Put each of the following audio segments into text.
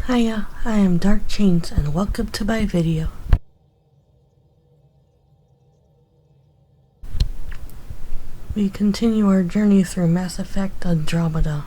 Hiya, I am Dark Chains and welcome to my video. We continue our journey through Mass Effect Andromeda.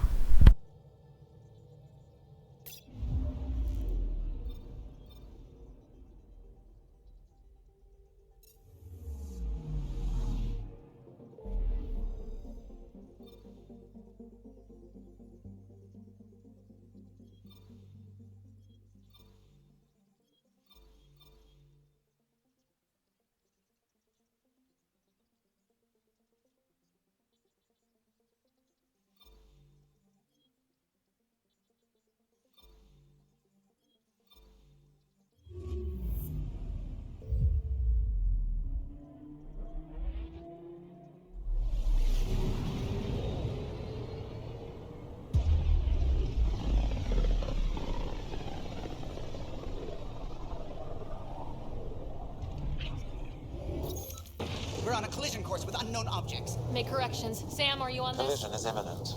We're on a collision course with unknown objects. Make corrections. Sam, are you on this? Collision is imminent.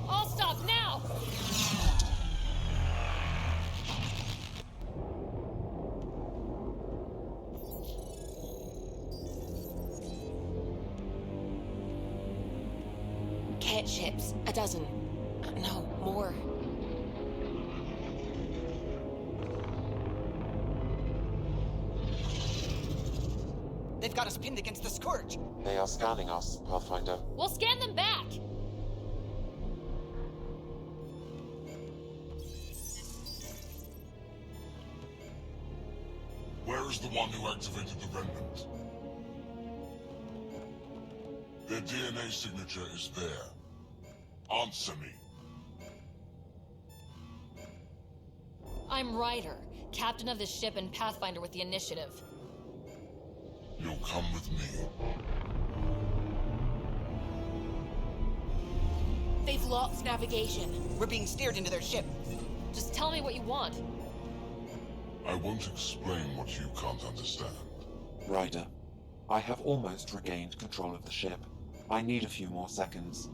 All stop now! Cat ships. A dozen. No, more. They've got us pinned against the Scourge. They are scanning us, Pathfinder. We'll scan them back! Where is the one who activated the remnant? Their DNA signature is there. Answer me. I'm Ryder, captain of this ship and Pathfinder with the initiative. You'll come with me. They've lost navigation. We're being steered into their ship. Just tell me what you want. I won't explain what you can't understand. Ryder, I have almost regained control of the ship. I need a few more seconds.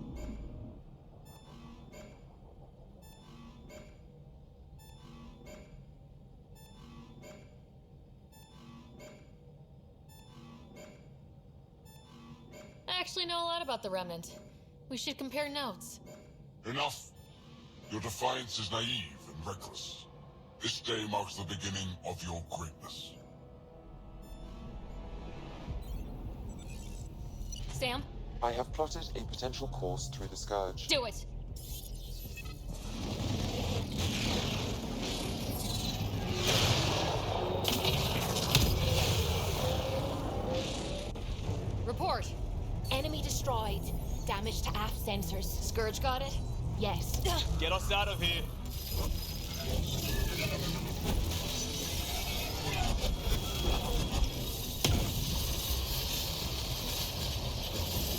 I actually know a lot about the Remnant. We should compare notes. Enough! Your defiance is naive and reckless. This day marks the beginning of your greatness. Sam, I have plotted a potential course through the Scourge. do it! Report. Enemy destroyed. Damage to aft sensors. Scourge got it? Yes. Get us out of here.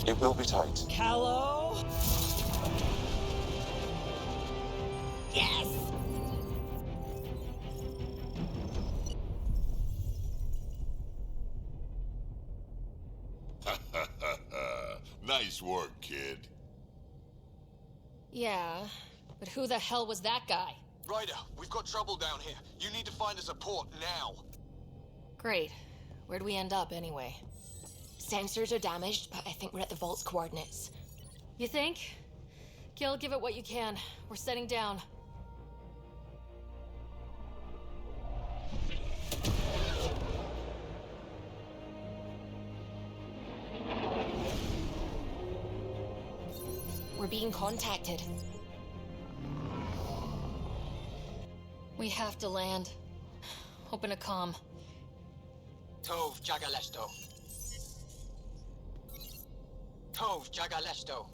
It will be tight. Hello? Yes! Nice work, kid. Yeah, but who the hell was that guy? Ryder, we've got trouble down here. You need to find us a port now. Great. Where'd we end up anyway? Sensors are damaged, but I think we're at the vault's coordinates. You think? Gil, give it what you can. We're setting down. We're being contacted. We have to land. Open a comm. Tov Jagalesto. Tov Jagalesto.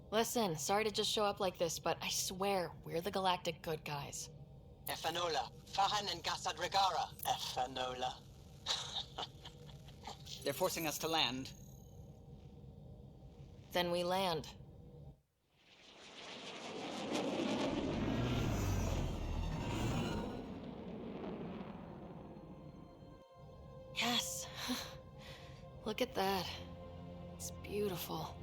Listen, sorry to just show up like this, but I swear, we're the galactic good guys. Efanola. Fahan and Gasad Regara. Efanola. They're forcing us to land. Then we land. Yes. Look at that. It's beautiful.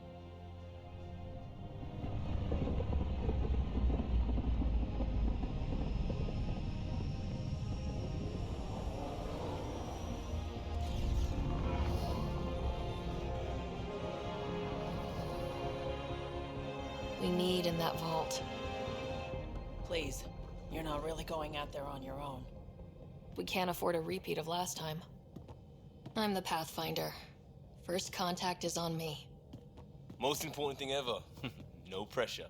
we need in that vault. Please, you're not really going out there on your own. We can't afford a repeat of last time. I'm the Pathfinder. First contact is on me. Most important thing ever. No pressure.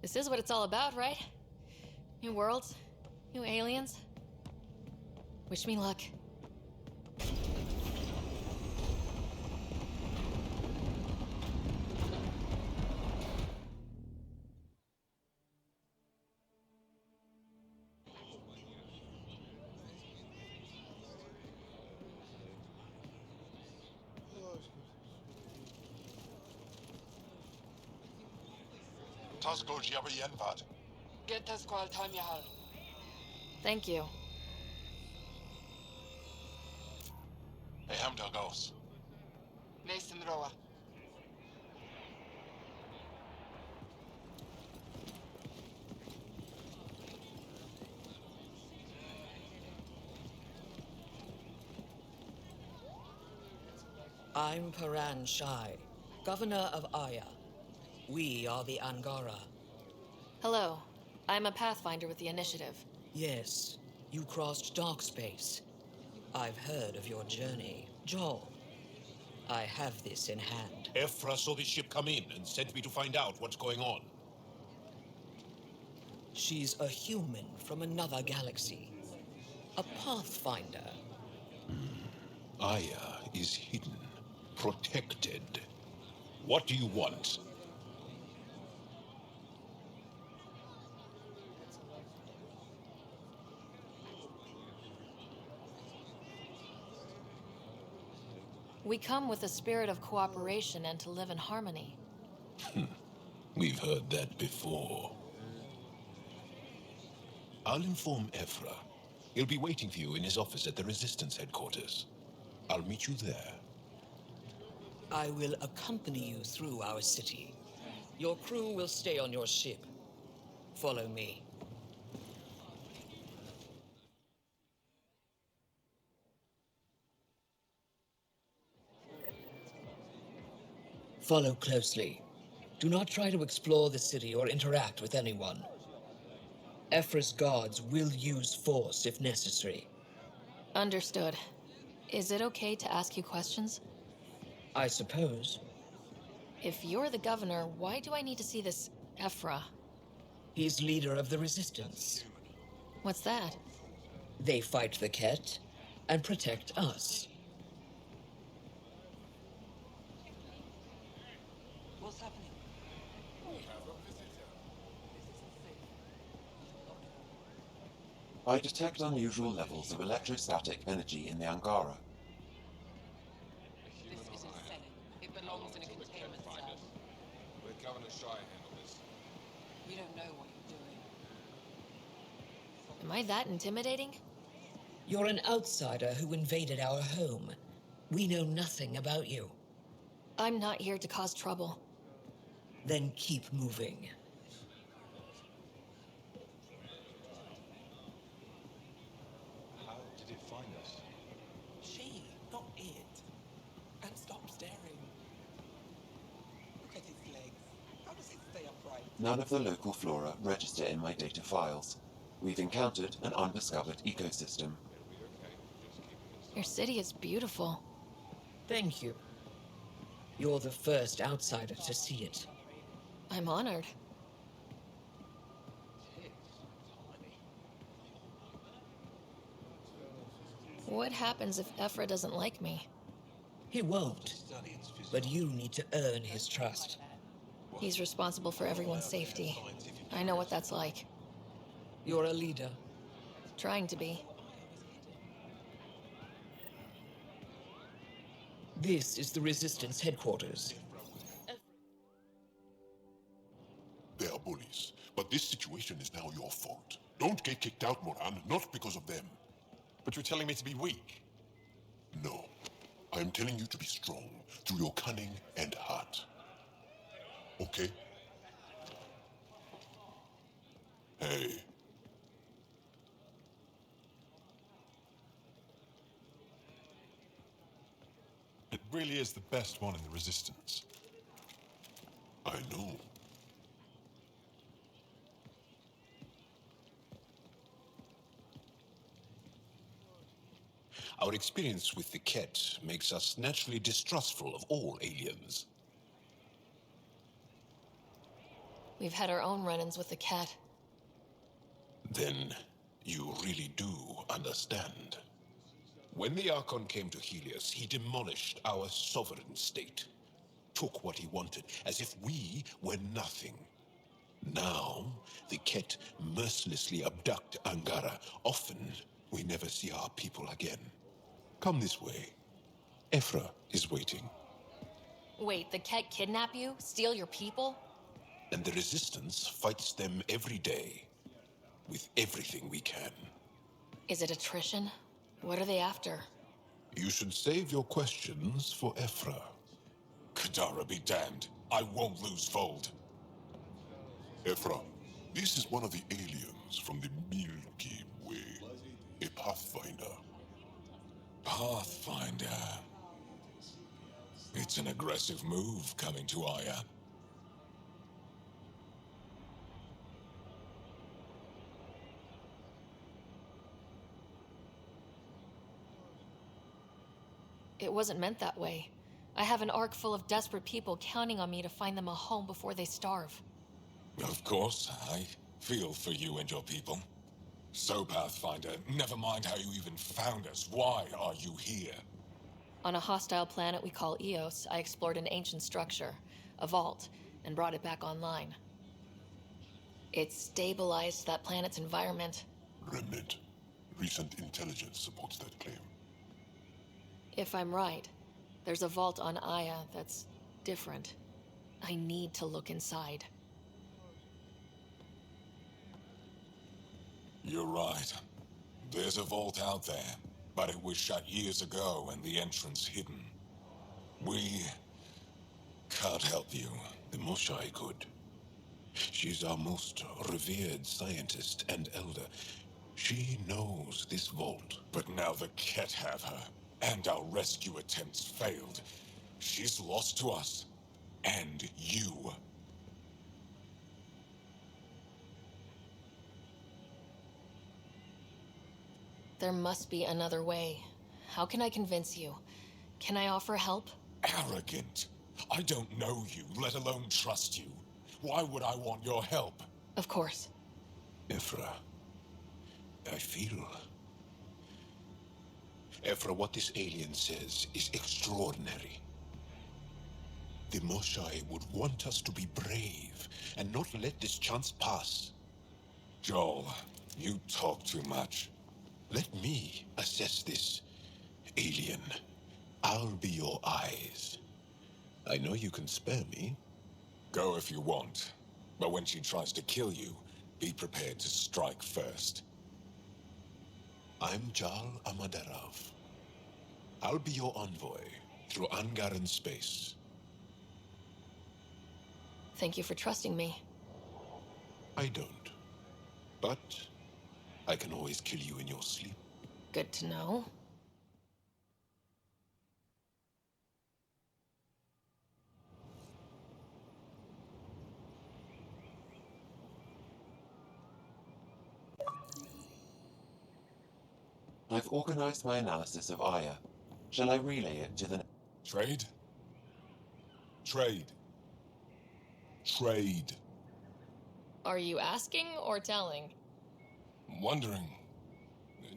This is what it's all about, right? New worlds, new aliens. Wish me luck. Tasco Jabba Yenvat. Get the squall time, Jaal. Thank you. Hey, Hamdar Gauss. Mason Roa. I'm Paran Shai, Governor of Aya. We are the Angara. Hello. I'm a Pathfinder with the Initiative. Yes, you crossed dark space. I've heard of your journey, Jaal. I have this in hand. Ephra saw this ship come in and sent me to find out what's going on. She's a human from another galaxy. A Pathfinder. Aya is hidden, protected. What do you want? We come with a spirit of cooperation and to live in harmony. We've heard that before. I'll inform Ephra. He'll be waiting for you in his office at the Resistance headquarters. I'll meet you there. I will accompany you through our city. Your crew will stay on your ship. Follow me. Follow closely. Do not try to explore the city or interact with anyone. Ephra's guards will use force if necessary. Understood. Is it okay to ask you questions? I suppose. If you're the governor, why do I need to see this Ephra? He's leader of the Resistance. What's that? They fight the Ket and protect us. What's happening? I detect unusual levels of electrostatic energy in the Angara. This isn't selling. It belongs in a containment cell. Let Governor Shai handle this. You don't know what you're doing. Am I that intimidating? You're an outsider who invaded our home. We know nothing about you. I'm not here to cause trouble. Then keep moving. How did it find us? She, not it. And stop staring. Look at his legs. How does it stay upright? None of the local flora register in my data files. We've encountered an undiscovered ecosystem. Your city is beautiful. Thank you. You're the first outsider to see it. I'm honored. What happens if Ephra doesn't like me? He won't. But you need to earn his trust. He's responsible for everyone's safety. I know what that's like. You're a leader. Trying to be. This is the Resistance headquarters. They are bullies, but this situation is now your fault. Don't get kicked out, Moran, not because of them. But you're telling me to be weak. No. I am telling you to be strong through your cunning and heart. Okay? Hey. really is the best one in the Resistance. I know. Our experience with the Ket makes us naturally distrustful of all aliens. We've had our own run-ins with the cat. Then you really do understand. When the Archon came to Helios, he demolished our sovereign state. Took what he wanted, as if we were nothing. Now, the Ket mercilessly abduct Angara. Often, we never see our people again. Come this way. Ephra is waiting. Wait, the cat kidnap you? Steal your people? And the Resistance fights them every day. With everything we can. Is it attrition? What are they after? You should save your questions for Ephra. Kadara be damned. I won't lose Fold. Ephra, this is one of the aliens from the Milky Way. A Pathfinder. Pathfinder. It's an aggressive move coming to Aya. It wasn't meant that way. I have an ark full of desperate people counting on me to find them a home before they starve. Of course, I feel for you and your people. So, Pathfinder, never mind how you even found us. Why are you here? On a hostile planet we call Eos, I explored an ancient structure, a vault, and brought it back online. It stabilized that planet's environment. Remnant. Recent intelligence supports that claim. If I'm right, there's a vault on Aya that's different. I need to look inside. You're right. There's a vault out there, but it was shut years ago and the entrance hidden. We can't help you. The Moshai could. She's our most revered scientist and elder. She knows this vault. But now the Ket have her, and our rescue attempts failed. She's lost to us, and you. There must be another way. How can I convince you? Can I offer help? Arrogant. I don't know you, let alone trust you. Why would I want your help? Of course. Ephra, I feel... Ephra, what this alien says is extraordinary. The Moshai would want us to be brave and not let this chance pass. Jaal, you talk too much. Let me assess this, alien. I'll be your eyes. I know you can spare me. Go if you want. But when she tries to kill you, be prepared to strike first. I'm Jaal Amadarov. I'll be your envoy through Angaran space. Thank you for trusting me. I don't. But I can always kill you in your sleep. Good to know. I've organized my analysis of Aya. Shall I relay it to the... Trade? Trade. Trade. Are you asking or telling? Wondering,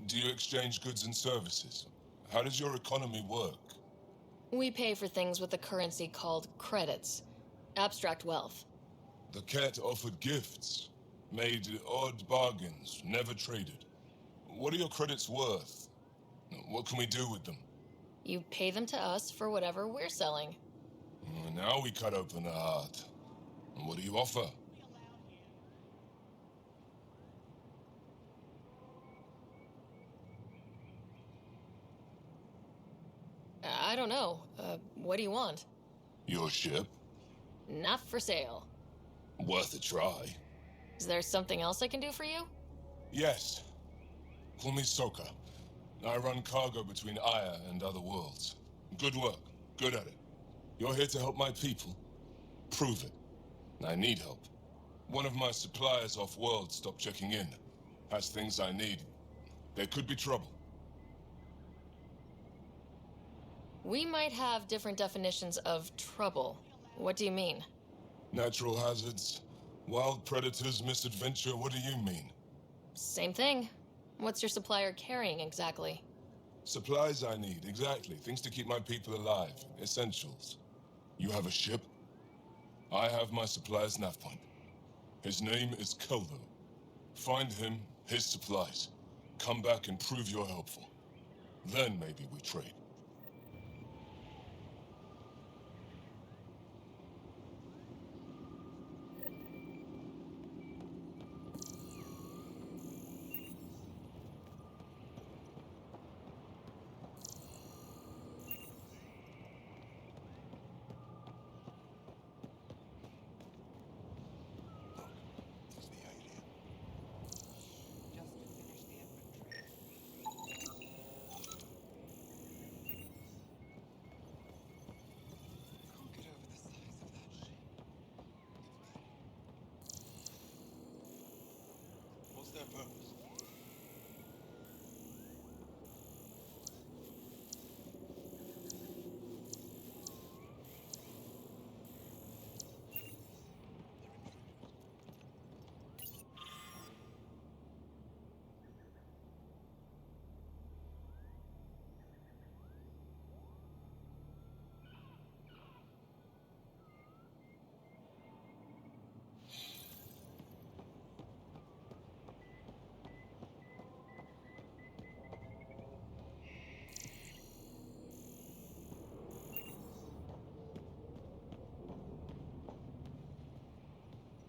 do you exchange goods and services? How does your economy work? We pay for things with a currency called credits. Abstract wealth. The Ket offered gifts, made odd bargains, never traded. What are your credits worth? What can we do with them? You pay them to us for whatever we're selling. Now we cut open the heart. What do you offer? I don't know. What do you want? Your ship? Not for sale. Worth a try. Is there something else I can do for you? Yes. Call me Soka. I run cargo between Aya and other worlds. Good work. Good at it. You're here to help my people. Prove it. I need help. One of my suppliers off-world stopped checking in. Has things I need. There could be trouble. We might have different definitions of trouble. What do you mean? Natural hazards, wild predators, misadventure, what do you mean? Same thing. What's your supplier carrying exactly? Supplies I need, exactly. Things to keep my people alive. Essentials. You have a ship? I have my supplier's nav point. His name is Keldo. Find him, his supplies. Come back and prove you're helpful. Then maybe we trade. Their purpose.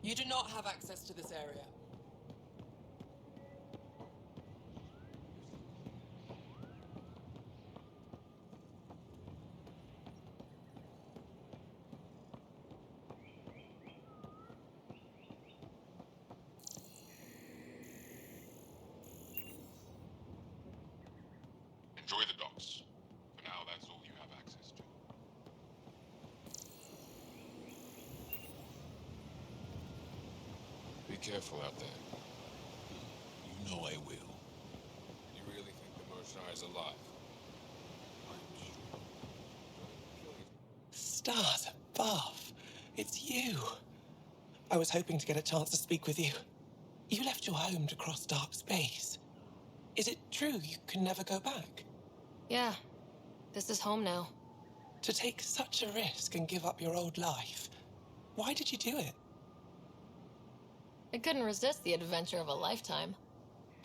You do not have access to this area. Enjoy the docks. For now, that's all you have access to. Be careful out there. You know I will. You really think the mercenary's alive? I'm sure. Stars above. It's you. I was hoping to get a chance to speak with you. You left your home to cross dark space. Is it true you can never go back? Yeah. This is home now. To take such a risk and give up your old life, why did you do it? I couldn't resist the adventure of a lifetime.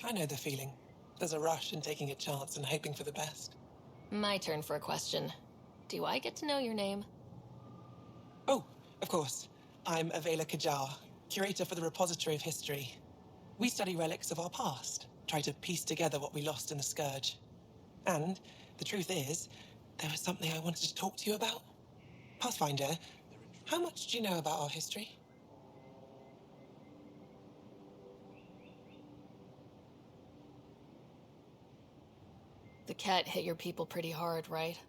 I know the feeling. There's a rush in taking a chance and hoping for the best. My turn for a question. Do I get to know your name? Oh, of course. I'm Avela Kajar, curator for the Repository of History. We study relics of our past, try to piece together what we lost in the Scourge. And the truth is, there was something I wanted to talk to you about. Pathfinder, how much do you know about our history? The cat hit your people pretty hard, right?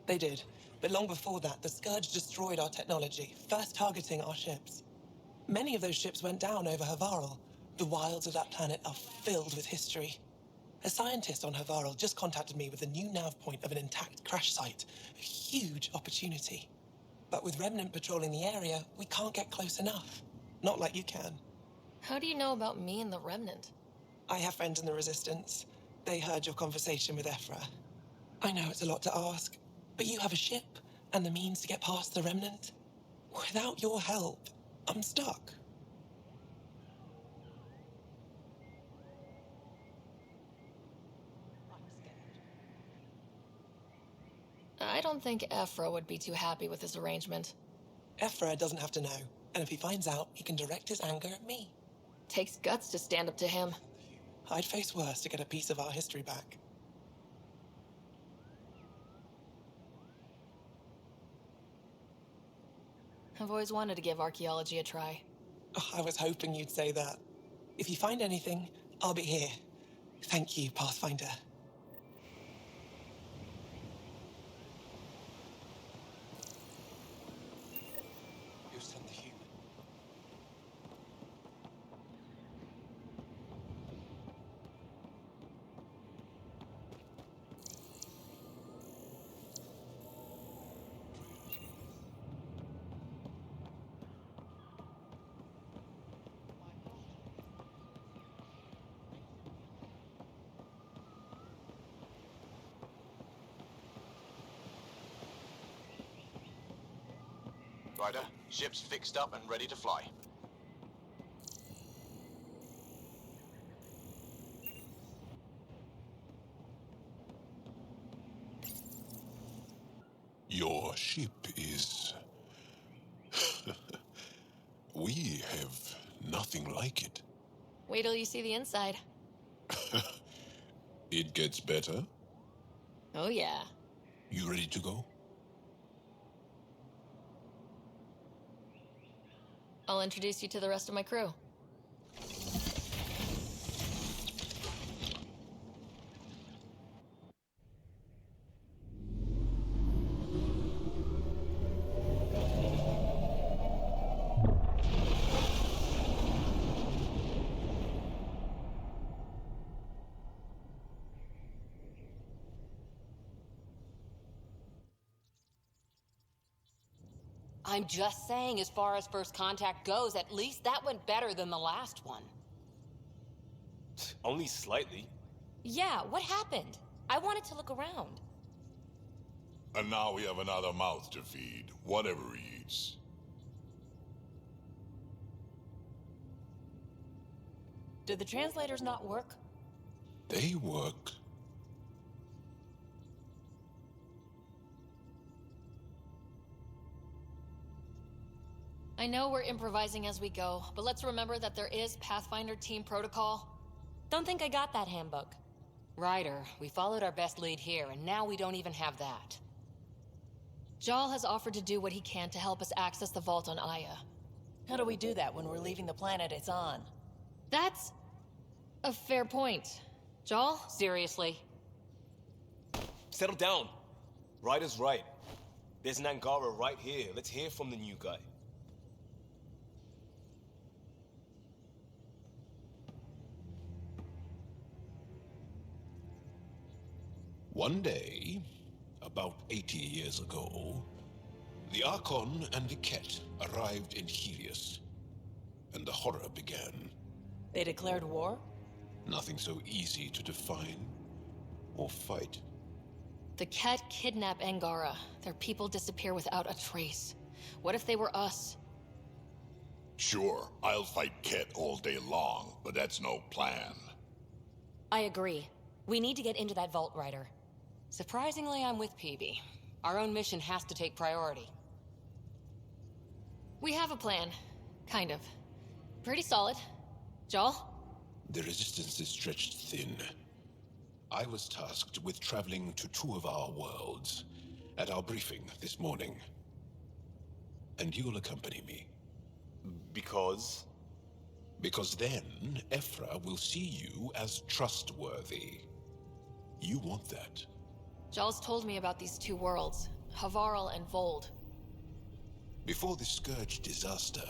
They did. But long before that, the Scourge destroyed our technology, first targeting our ships. Many of those ships went down over Havarl. The wilds of that planet are filled with history. A scientist on Havarl just contacted me with a new nav point of an intact crash site. A huge opportunity. But with Remnant patrolling the area, we can't get close enough. Not like you can. How do you know about me and the Remnant? I have friends in the Resistance. They heard your conversation with Ephra. I know it's a lot to ask, but you have a ship and the means to get past the Remnant. Without your help, I'm stuck. I don't think Ephra would be too happy with this arrangement. Ephra doesn't have to know, and if he finds out, he can direct his anger at me. Takes guts to stand up to him. I'd face worse to get a piece of our history back. I've always wanted to give archaeology a try. Oh, I was hoping you'd say that. If you find anything, I'll be here. Thank you, Pathfinder. Ryder. Ship's fixed up and ready to fly. Your ship is... We have nothing like it. Wait till you see the inside. It gets better. Oh, yeah. You ready to go? I'll introduce you to the rest of my crew. I'm just saying, as far as first contact goes, at least that went better than the last one. Only slightly. Yeah, what happened? I wanted to look around. And now we have another mouth to feed, whatever he eats. Did the translators not work? They work. I know we're improvising as we go, but let's remember that there is Pathfinder team protocol. Don't think I got that handbook. Ryder, we followed our best lead here, and now we don't even have that. Jaal has offered to do what he can to help us access the vault on Aya. How do we do that when we're leaving the planet it's on? That's a fair point. Jaal? Seriously? Settle down. Ryder's right. There's an Angara right here. Let's hear from the new guy. One day, about 80 years ago, the Archon and the Ket arrived in Helios, and the horror began. They declared war? Nothing so easy to define or fight. The Ket kidnap Angara. Their people disappear without a trace. What if they were us? Sure, I'll fight Ket all day long, but that's no plan. I agree. We need to get into that vault, Ryder. Surprisingly, I'm with PB. Our own mission has to take priority. We have a plan. Kind of. Pretty solid. Jaal? The resistance is stretched thin. I was tasked with traveling to two of our worlds at our briefing this morning. And you'll accompany me. Because? Because then, Ephra will see you as trustworthy. You want that. Jaal's told me about these two worlds, Havarl and Vold. Before the Scourge disaster,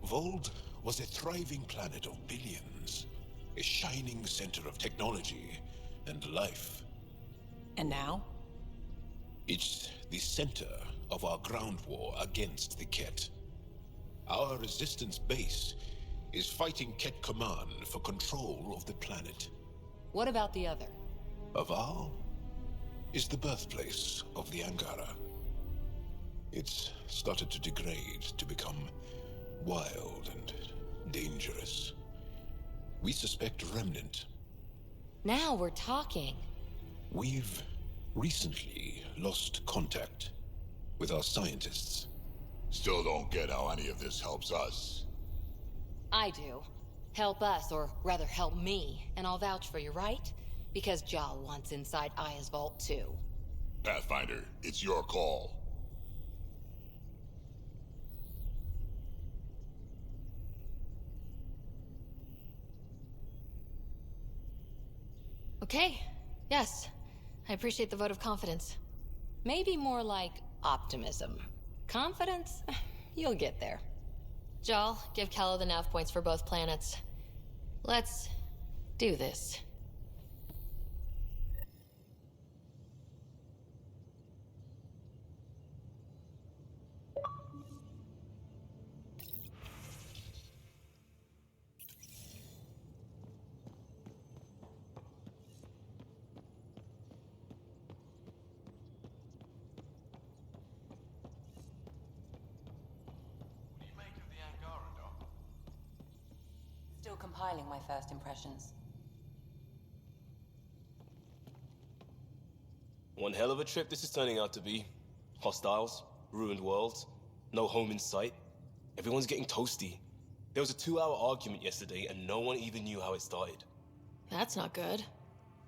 Vold was a thriving planet of billions, a shining center of technology and life. And now? It's the center of our ground war against the Ket. Our resistance base is fighting Ket Command for control of the planet. What about the other? Havarl is the birthplace of the Angara. It's started to degrade, to become wild and dangerous. We suspect Remnant. Now we're talking. We've recently lost contact with our scientists. Still don't get how any of this helps us. I do. Help us, or rather help me, and I'll vouch for you, right? Because Jaal wants inside Aya's vault too. Pathfinder, it's your call. Okay. Yes. I appreciate the vote of confidence. Maybe more like optimism. Confidence? You'll get there. Jaal, give Kello the nav points for both planets. Let's do this. compiling my first impressions. One hell of a trip this is turning out to be. Hostiles, ruined worlds, no home in sight. Everyone's getting toasty. There was a 2-hour argument yesterday and no one even knew how it started. That's not good.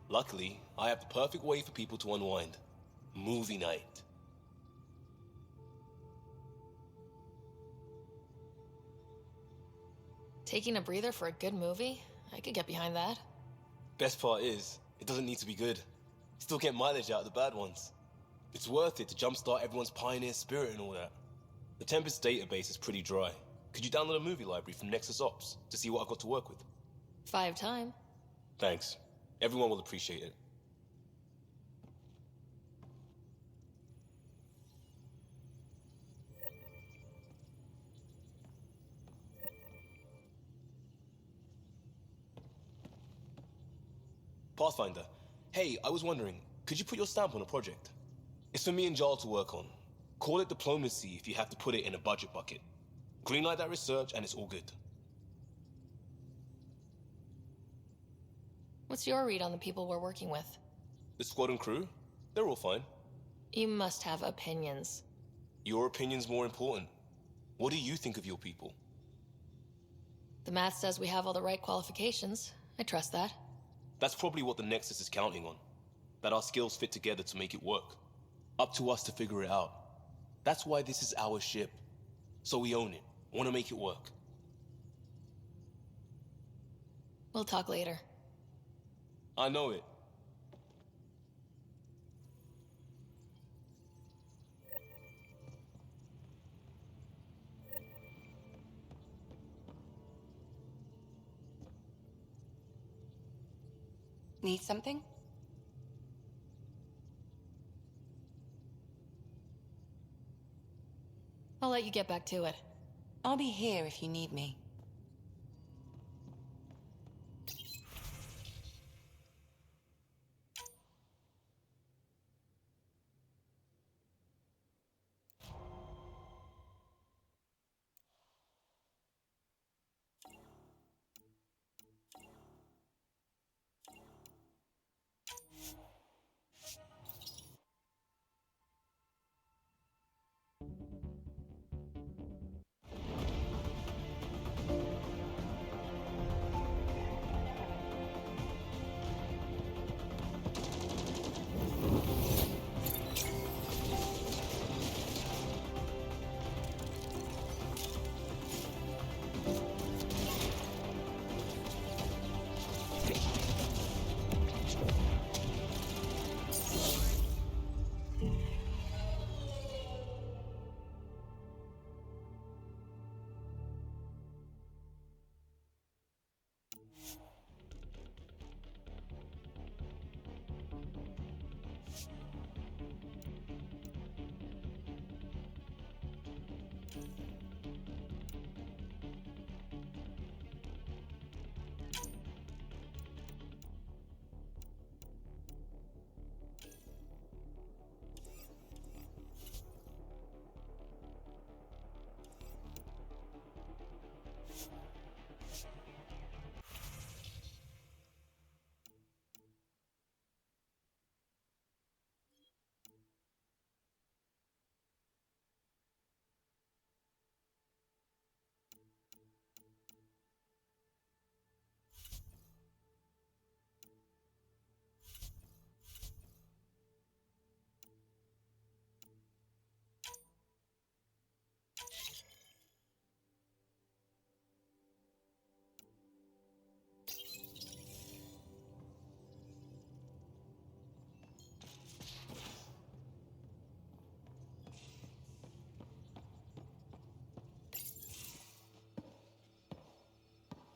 Luckily, I have the perfect way for people to unwind. Movie night. Taking a breather for a good movie? I could get behind that. Best part is, it doesn't need to be good. Still get mileage out of the bad ones. It's worth it to jumpstart everyone's pioneer spirit and all that. The Tempest database is pretty dry. Could you download a movie library from Nexus Ops to see what I've got to work with? 5 time. Thanks. Everyone will appreciate it. Pathfinder, hey, I was wondering, could you put your stamp on a project? It's for me and Jaal to work on. Call it diplomacy if you have to put it in a budget bucket. Greenlight that research and it's all good. What's your read on the people we're working with? The squad and crew? They're all fine. You must have opinions. Your opinion's more important. What do you think of your people? The math says we have all the right qualifications. I trust that. That's probably what the Nexus is counting on. That our skills fit together to make it work. Up to us to figure it out. That's why this is our ship. So we own it. Want to make it work. We'll talk later. I know it. Need something? I'll let you get back to it. I'll be here if you need me.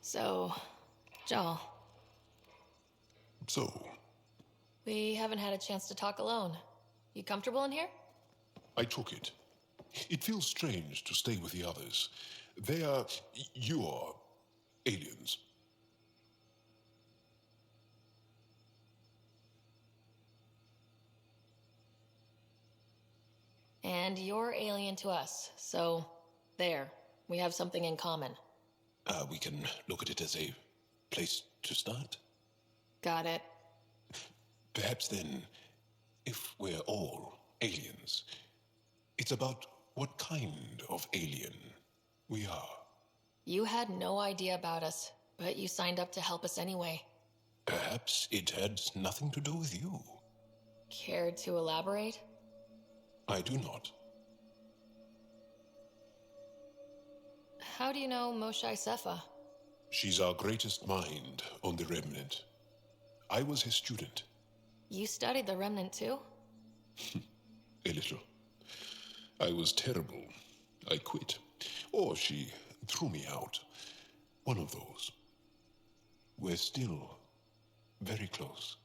So, Jaal. So, We haven't had a chance to talk alone. You comfortable in here? I took it. It feels strange to stay with the others. They are... you are... aliens. And you're alien to us, so there. We have something in common. We can look at it as a place to start? Got it. Perhaps then, if we're all aliens, it's about what kind of alien we are. You had no idea about us, but you signed up to help us anyway. Perhaps it had nothing to do with you. Care to elaborate? I do not. How do you know Moshae Sefa? She's our greatest mind on the Remnant. I was his student. You studied the Remnant too? A little. I was terrible. I quit. Or she threw me out. One of those. We're still very close.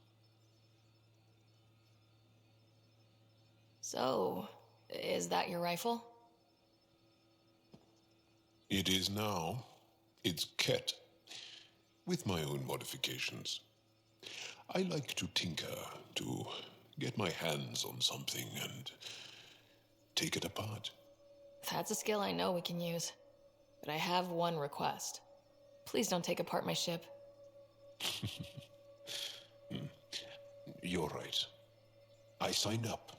So, is that your rifle? It is now. It's Ket, with my own modifications. I like to tinker, to get my hands on something and take it apart. That's a skill I know we can use. But I have one request. Please don't take apart my ship. You're right. I signed up.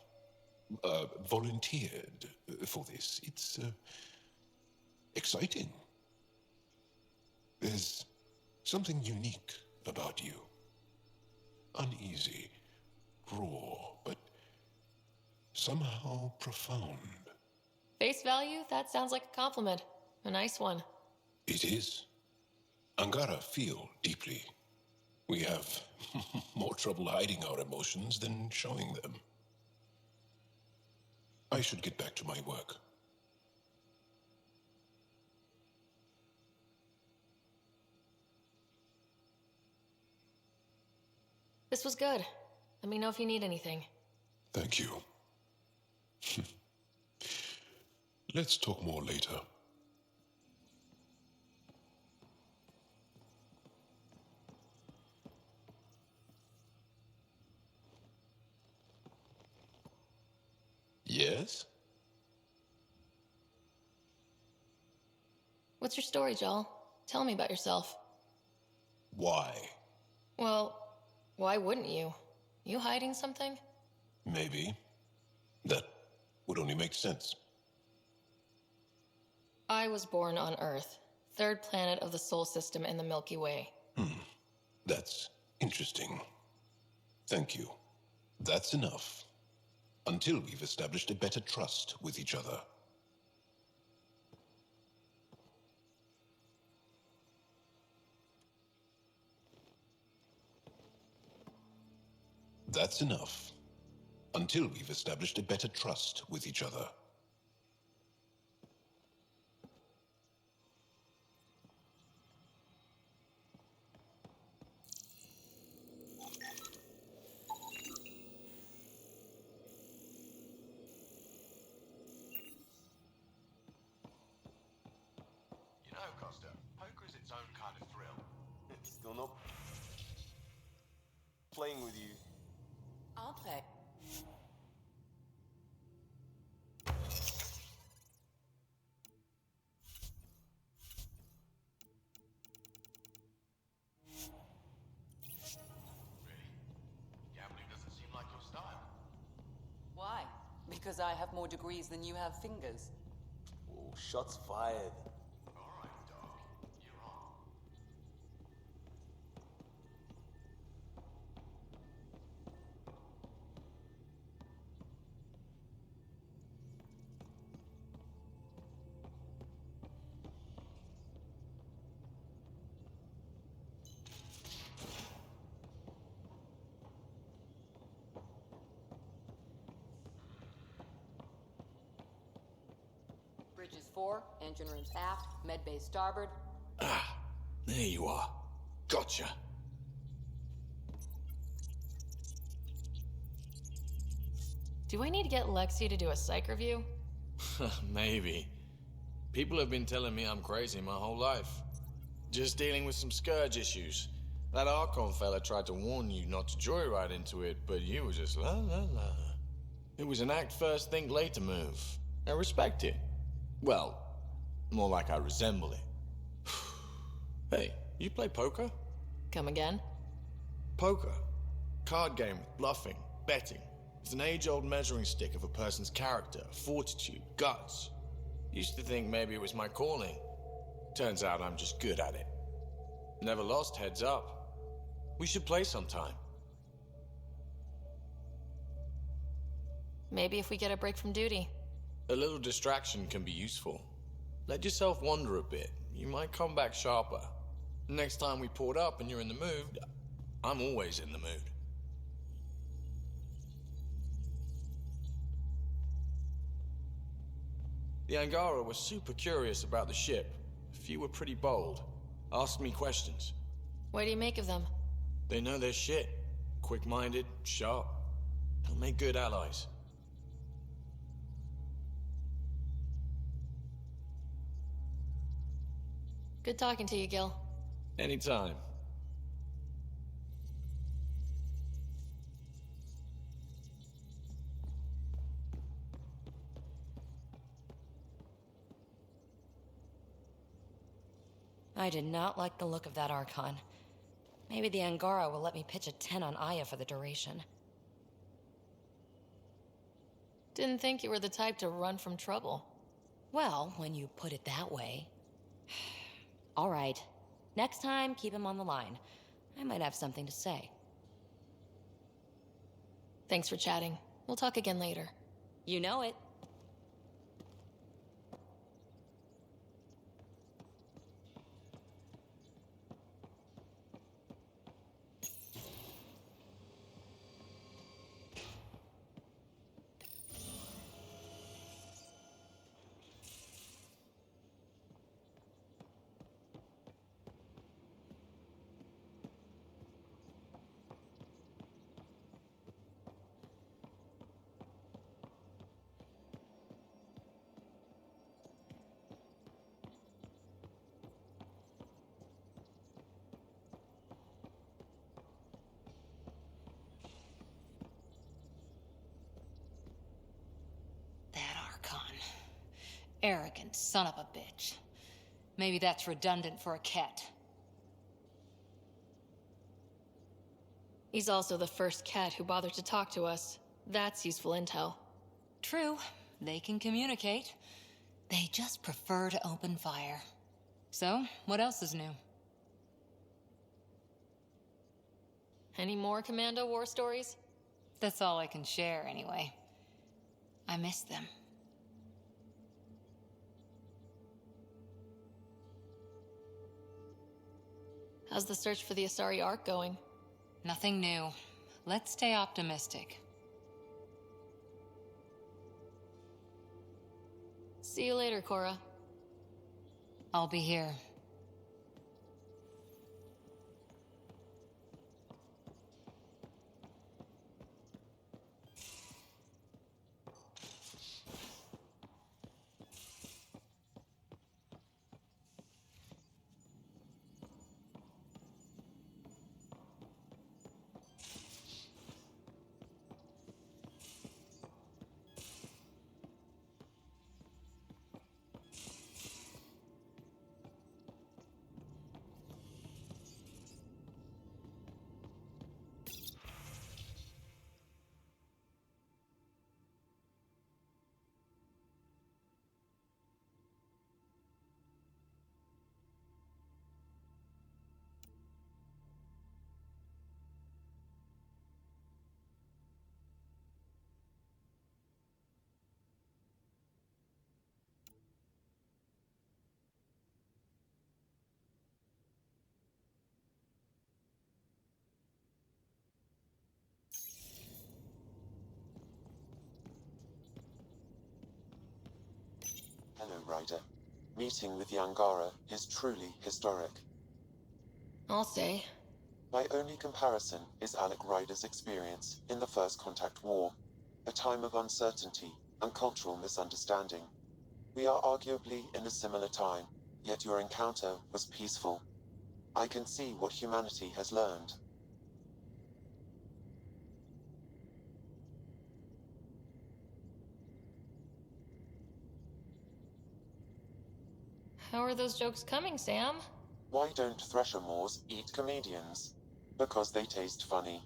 Volunteered for this. It's exciting. There's something unique about you. Uneasy, raw, but somehow profound. Face value? That sounds like a compliment. A nice one. It is. Angara feel deeply. We have more trouble hiding our emotions than showing them. I should get back to my work. This was good. Let me know if you need anything. Thank you. Let's talk more later. Yes? What's your story, Jaal? Tell me about yourself. Why? Well, why wouldn't you? You hiding something? Maybe. That would only make sense. I was born on Earth, third planet of the Sol system in the Milky Way. That's interesting. Thank you. That's enough. Until we've established a better trust with each other. That's enough. Until we've established a better trust with each other. You know, Costa, poker's its own kind of thrill. It's still not playing with you. I'll play. Really? Gambling doesn't seem like your style. Why? Because I have more degrees than you have fingers. Oh, shots fired. All right, dog. You're on. Bridges 4, engine rooms aft, med bay starboard. Ah, there you are. Gotcha. Do I need to get Lexi to do a psych review? Maybe. People have been telling me I'm crazy my whole life. Just dealing with some scourge issues. That Archon fella tried to warn you not to joyride into it, but you were just la la la. It was an act first, think later move. I respect it. Well, more like I resemble it. Hey, you play poker? Come again? Poker. Card game with bluffing, betting. It's an age-old measuring stick of a person's character, fortitude, guts. Used to think maybe it was my calling. Turns out I'm just good at it. Never lost, heads up. We should play sometime. Maybe if we get a break from duty. A little distraction can be useful. Let yourself wander a bit. You might come back sharper. Next time we port up and you're in the mood, I'm always in the mood. The Angara was super curious about the ship. A few were pretty bold. Asked me questions. What do you make of them? They know their shit. Quick-minded, sharp. They'll make good allies. Good talking to you, Gil. Anytime. I did not like the look of that Archon. Maybe the Angara will let me pitch a 10 on Aya for the duration. Didn't think you were the type to run from trouble. Well, when you put it that way. All right. Next time, keep him on the line. I might have something to say. Thanks for chatting. We'll talk again later. You know it. Arrogant son of a bitch. Maybe that's redundant for a cat. He's also the first cat who bothered to talk to us. That's useful intel. True. They can communicate. They just prefer to open fire. So, what else is new? Any more Commando war stories? That's all I can share, anyway. I miss them. How's the search for the Asari Ark going? Nothing new. Let's stay optimistic. See you later, Cora. I'll be here. Hello, Ryder. Meeting with the Angara is truly historic. I'll say. My only comparison is Alec Ryder's experience in the First Contact War, a time of uncertainty and cultural misunderstanding. We are arguably in a similar time, yet your encounter was peaceful. I can see what humanity has learned. How are those jokes coming, Sam? Why don't Thresher Moors eat comedians? Because they taste funny.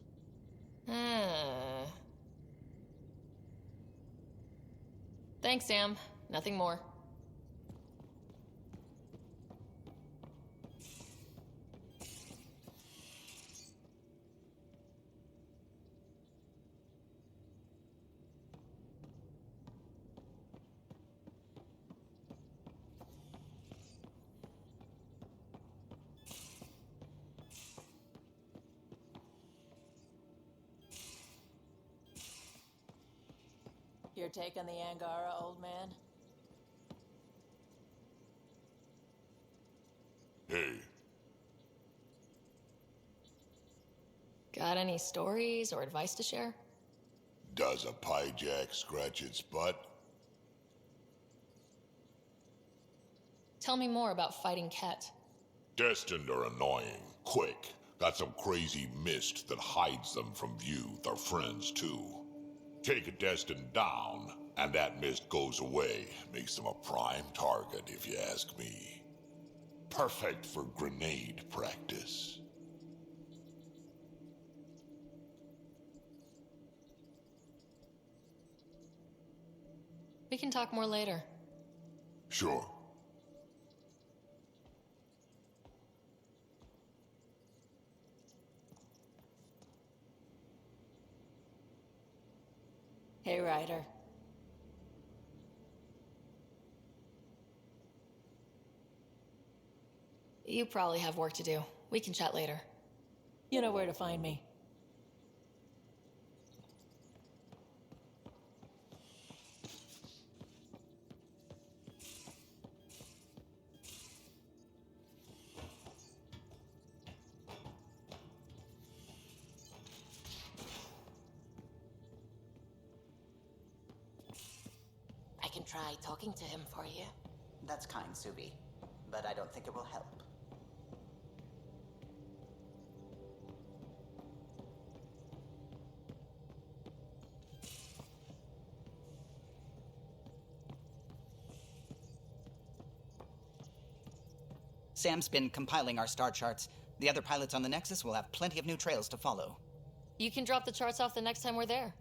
Thanks, Sam. Nothing more. Your take on the Angara, old man? Hey, Got any stories or advice to share? does a pyjack scratch its butt? Tell me more about fighting Ket. Destined are annoying. Quick. Got some crazy mist that hides them from view. They're friends, too. Take a Destined down, and that mist goes away. Makes them a prime target, if you ask me. Perfect for grenade practice. We can talk more later. Sure. Hey, Ryder. You probably have work to do. We can chat later. You know where to find me. I can try talking to him for you. That's kind, Subi. But I don't think it will help. Sam's been compiling our star charts. The other pilots on the Nexus will have plenty of new trails to follow. You can drop the charts off the next time we're there.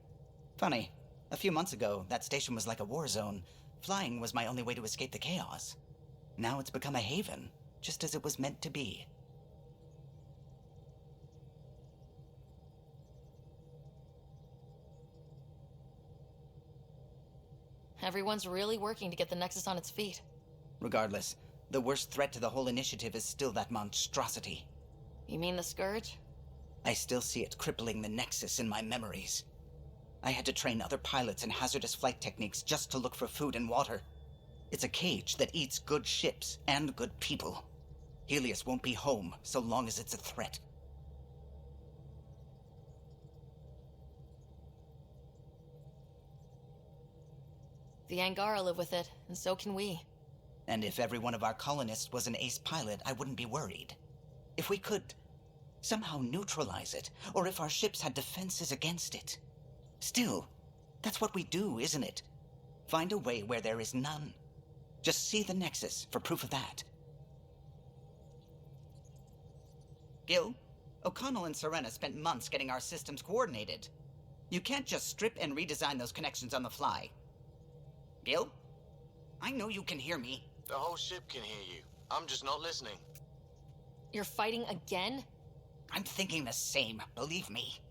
Funny. A few months ago, that station was like a war zone. Flying was my only way to escape the chaos. Now it's become a haven, just as it was meant to be. Everyone's really working to get the Nexus on its feet. Regardless, the worst threat to the whole initiative is still that monstrosity. You mean the Scourge? I still see it crippling the Nexus in my memories. I had to train other pilots in hazardous flight techniques just to look for food and water. It's a cage that eats good ships and good people. Helios won't be home so long as it's a threat. The Angara live with it, and so can we. And if every one of our colonists was an ace pilot, I wouldn't be worried. If we could somehow neutralize it, or if our ships had defenses against it. Still, that's what we do, isn't it? Find a way where there is none. Just see the Nexus for proof of that. Gil, O'Connell and Serena spent months getting our systems coordinated. You can't just strip and redesign those connections on the fly. Gil? I know you can hear me. The whole ship can hear you. I'm just not listening. You're fighting again? I'm thinking the same, believe me.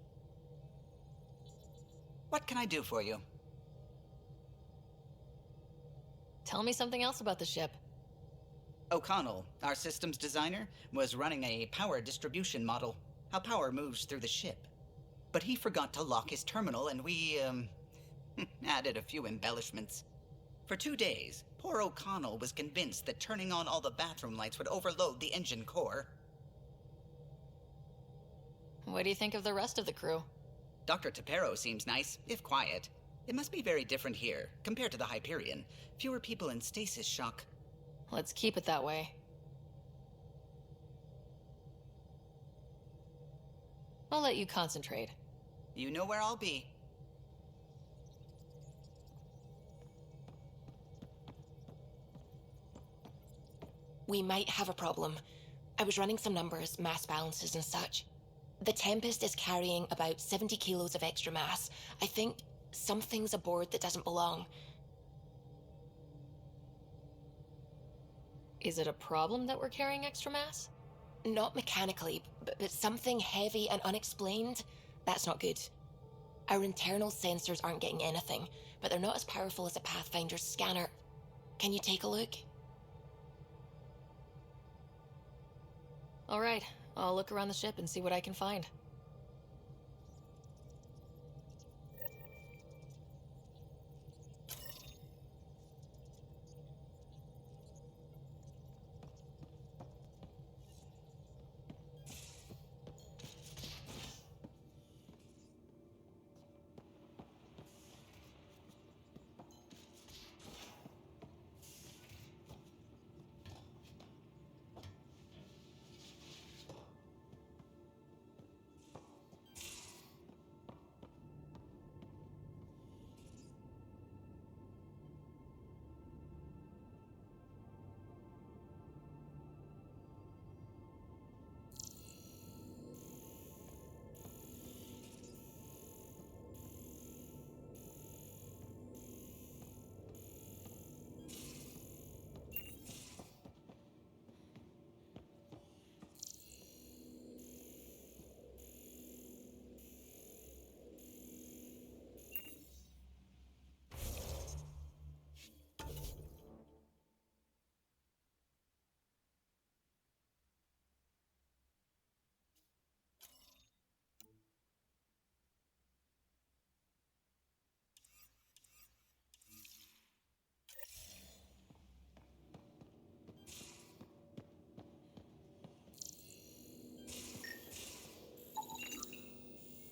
What can I do for you? Tell me something else about the ship. O'Connell, our systems designer, was running a power distribution model, how power moves through the ship. But he forgot to lock his terminal and we, added a few embellishments. For 2 days, poor O'Connell was convinced that turning on all the bathroom lights would overload the engine core. What do you think of the rest of the crew? Dr. Tapero seems nice, if quiet. It must be very different here, compared to the Hyperion. Fewer people in stasis shock. Let's keep it that way. I'll let you concentrate. You know where I'll be. We might have a problem. I was running some numbers, mass balances and such. The Tempest is carrying about 70 kilos of extra mass. I think something's aboard that doesn't belong. Is it a problem that we're carrying extra mass? Not mechanically, but something heavy and unexplained. That's not good. Our internal sensors aren't getting anything, but they're not as powerful as a Pathfinder's scanner. Can you take a look? All right, I'll look around the ship and see what I can find.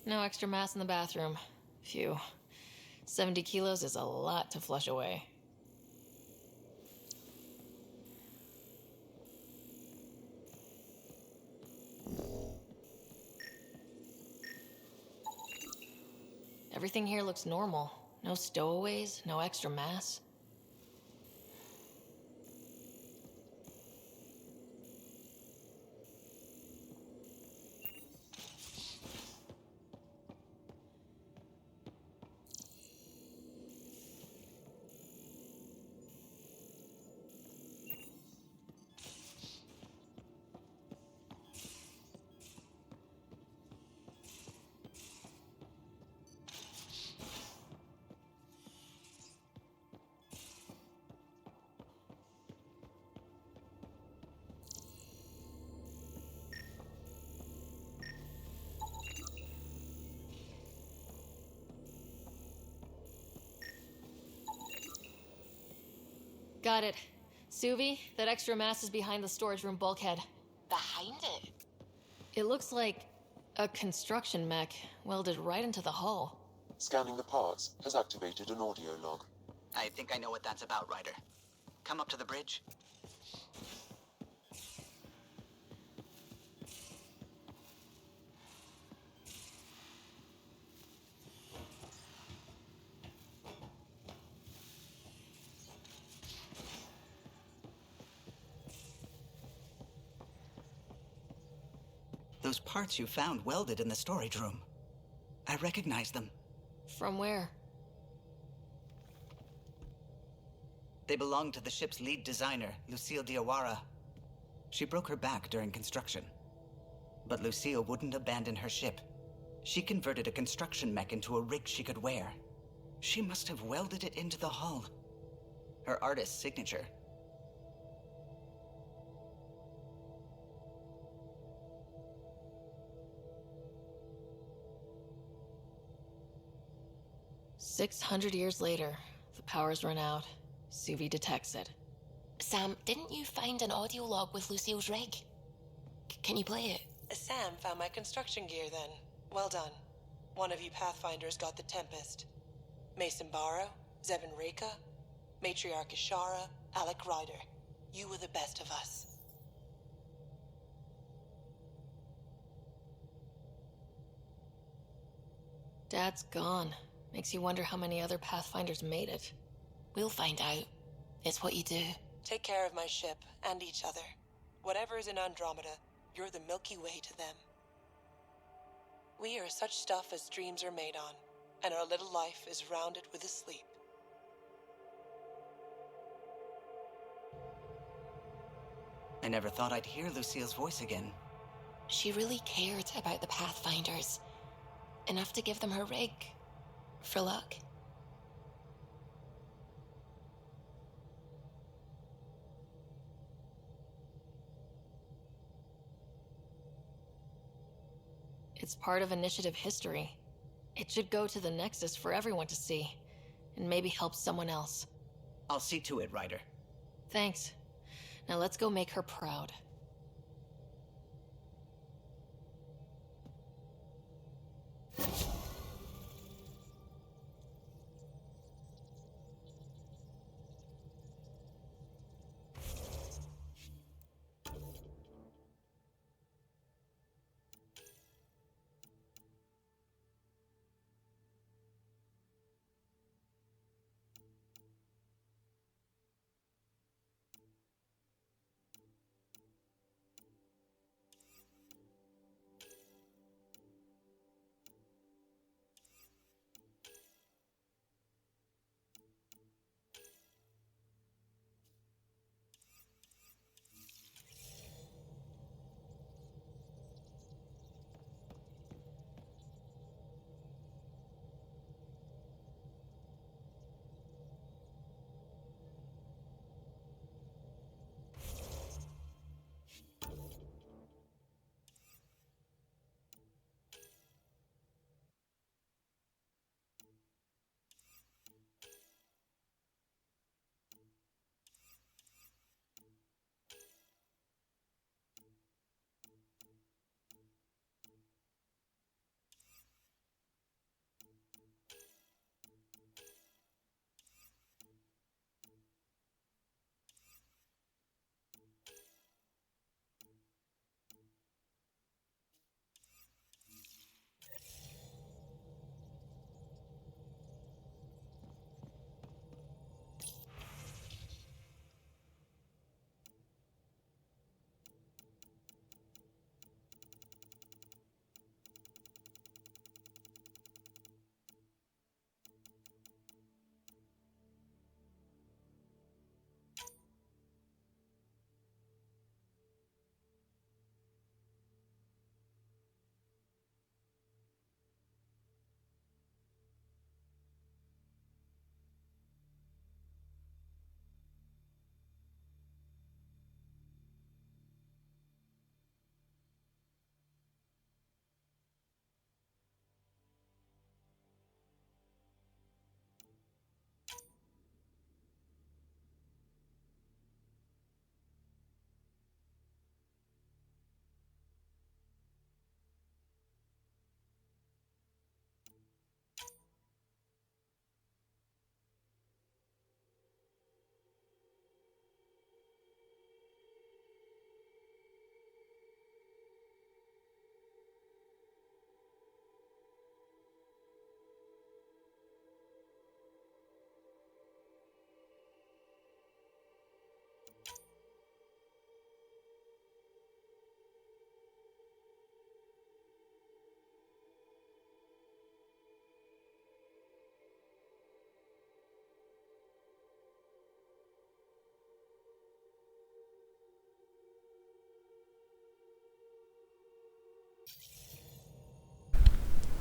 No extra mass in the bathroom. Phew. 70 kilos is a lot to flush away. Everything here looks normal. No stowaways, no extra mass. Got it. Suvi, that extra mass is behind the storage room bulkhead. Behind it? It looks like a construction mech welded right into the hull. Scanning the parts has activated an audio log. I think I know what that's about, Ryder. Come up to the bridge. Those parts you found welded in the storage room. I recognize them. From where? They belong to the ship's lead designer, Lucille Diawara. She broke her back during construction. But Lucille wouldn't abandon her ship. She converted a construction mech into a rig she could wear. She must have welded it into the hull. Her artist's signature. "600 years later, the power's run out. Suvi detects it." Sam, didn't you find an audio log with Lucille's rig? Can you play it? Sam found my construction gear then. Well done. One of you Pathfinders got the Tempest. Mason Barrow, Zevin Reka, Matriarch Ishara, Alec Ryder. You were the best of us. Dad's gone. Makes you wonder how many other Pathfinders made it. We'll find out. It's what you do. Take care of my ship and each other. Whatever is in Andromeda, you're the Milky Way to them. We are such stuff as dreams are made on, and our little life is rounded with a sleep. I never thought I'd hear Lucille's voice again. She really cared about the Pathfinders. Enough to give them her rig. For luck. It's part of Initiative history. It should go to the Nexus for everyone to see, and maybe help someone else. I'll see to it, Ryder. Thanks. Now let's go make her proud.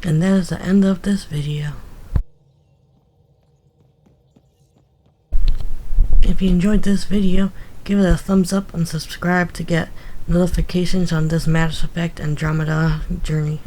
And that is the end of this video. If you enjoyed this video, give it a thumbs up and subscribe to get notifications on this Mass Effect Andromeda journey.